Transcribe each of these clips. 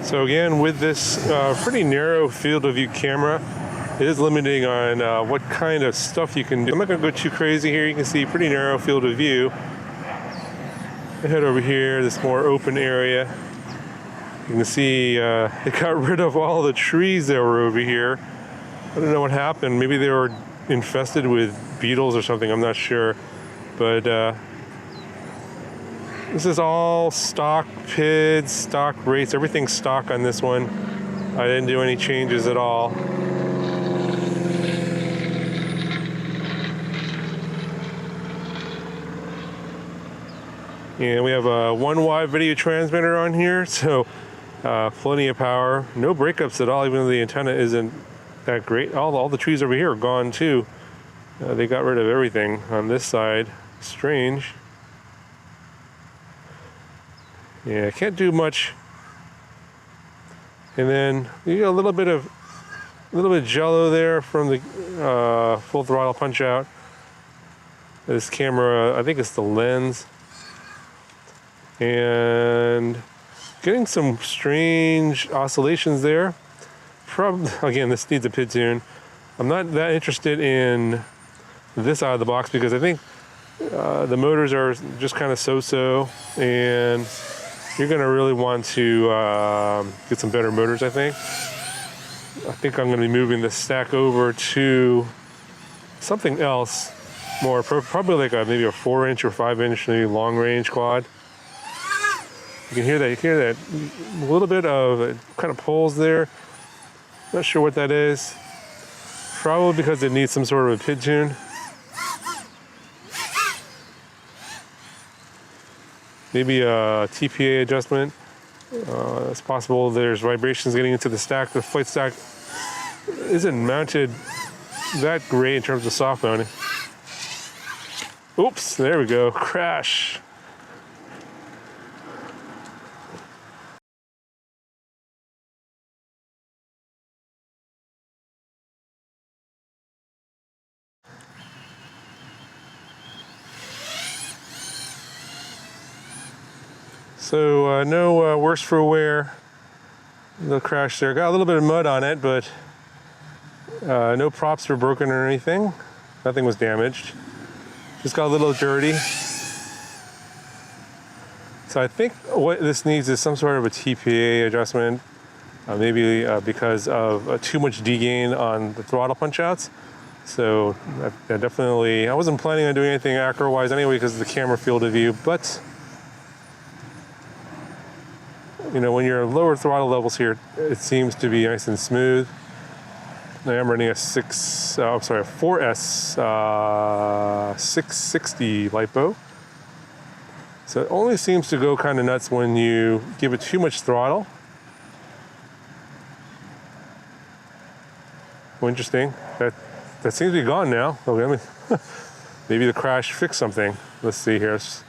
So again, with this pretty narrow field of view camera, it is limiting on what kind of stuff you can do. I'm not going to go too crazy here. You can see pretty narrow field of view. I head over here, this more open area. You can see they got rid of all the trees that were over here. I don't know what happened. Maybe they were infested with beetles or something. I'm not sure. But this is all stock PIDs, stock rates. Everything's stock on this one. I didn't do any changes at all. And we have a 1 watt video transmitter on here, so plenty of power. No breakups at all, even though the antenna isn't that great. All the trees over here are gone too. They got rid of everything on this side. Strange. Yeah, can't do much. And then you get a little bit of jello there from the full throttle punch out. This camera, I think it's the lens. And getting some strange oscillations there. Again, this needs a PID tune. I'm not that interested in this out of the box because I think the motors are just kind of so-so, and you're going to really want to get some better motors, I think. I think I'm going to be moving the stack over to something else more, probably like maybe a 4-inch or 5-inch, maybe long-range quad. You can hear that a little bit of it kind of pulls there. Not sure what that is. Probably because it needs some sort of a PID tune. Maybe a TPA adjustment. It's possible there's vibrations getting into the stack. The flight stack isn't mounted that great in terms of soft mounting. Oops, there we go, crash. So no worse for wear. The crash there. Got a little bit of mud on it, but no props were broken or anything. Nothing was damaged. Just got a little dirty. So I think what this needs is some sort of a TPA adjustment. Maybe because of too much degain on the throttle punch outs. So I definitely, I wasn't planning on doing anything acro-wise anyway because of the camera field of view, but you know, when you're lower throttle levels here, it seems to be nice and smooth. I am running a 4S 660 LiPo. So it only seems to go kind of nuts when you give it too much throttle. Well, interesting. That seems to be gone now. Okay, maybe the crash fixed something. Let's see here. Let's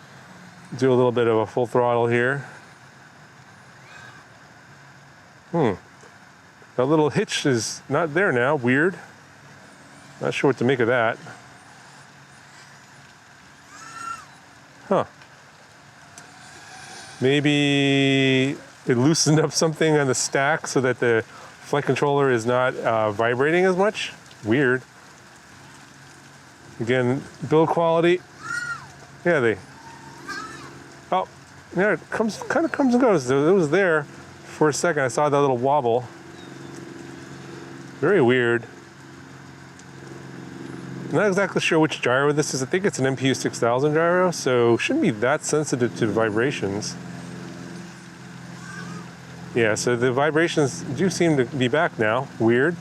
do a little bit of a full throttle here. That little hitch is not there now. Weird. Not sure what to make of that. Huh. Maybe it loosened up something on the stack so that the flight controller is not vibrating as much. Weird. Again, build quality. Yeah, oh, yeah, it kind of comes and goes. It was there for a second. I saw that little wobble. Very weird. I'm not exactly sure which gyro this is. I think it's an MPU 6000 gyro, so shouldn't be that sensitive to vibrations. Yeah, so the vibrations do seem to be back now. Weird.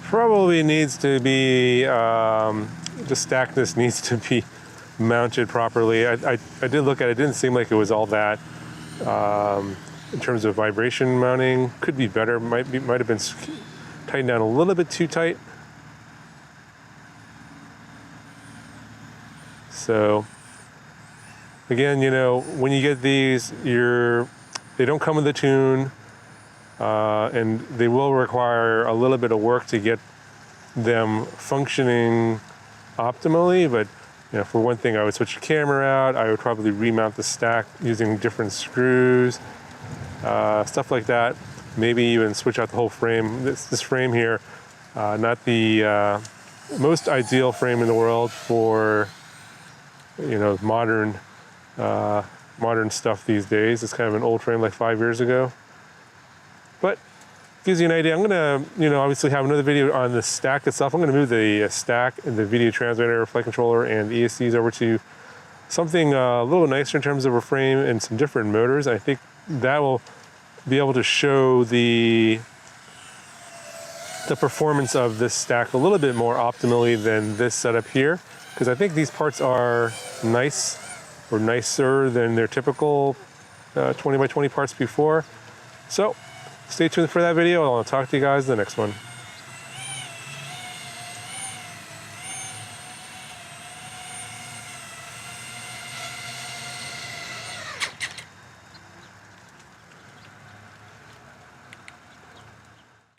Probably needs to be, the stackness needs to be mounted properly. I did look at it. It didn't seem like it was all that. In terms of vibration mounting, could be better. Might have been tightened down a little bit too tight. So again, you know, when you get these, they don't come with a tune, and they will require a little bit of work to get them functioning optimally. But you know, for one thing, I would switch the camera out. I would probably remount the stack using different screws. stuff like that. Maybe even switch out the whole frame. This frame here, not the most ideal frame in the world for, you know, modern stuff these days. It's kind of an old frame, like 5 years ago. But gives you an idea. I'm gonna, you know, obviously have another video on the stack itself. I'm gonna move the stack and the video transmitter, flight controller, and the ESCs over to something a little nicer in terms of a frame and some different motors. I think that will be able to show the performance of this stack a little bit more optimally than this setup here, because I think these parts are nice, or nicer than their typical 20 by 20 parts before. So stay tuned for that video, and I'll talk to you guys in the next one.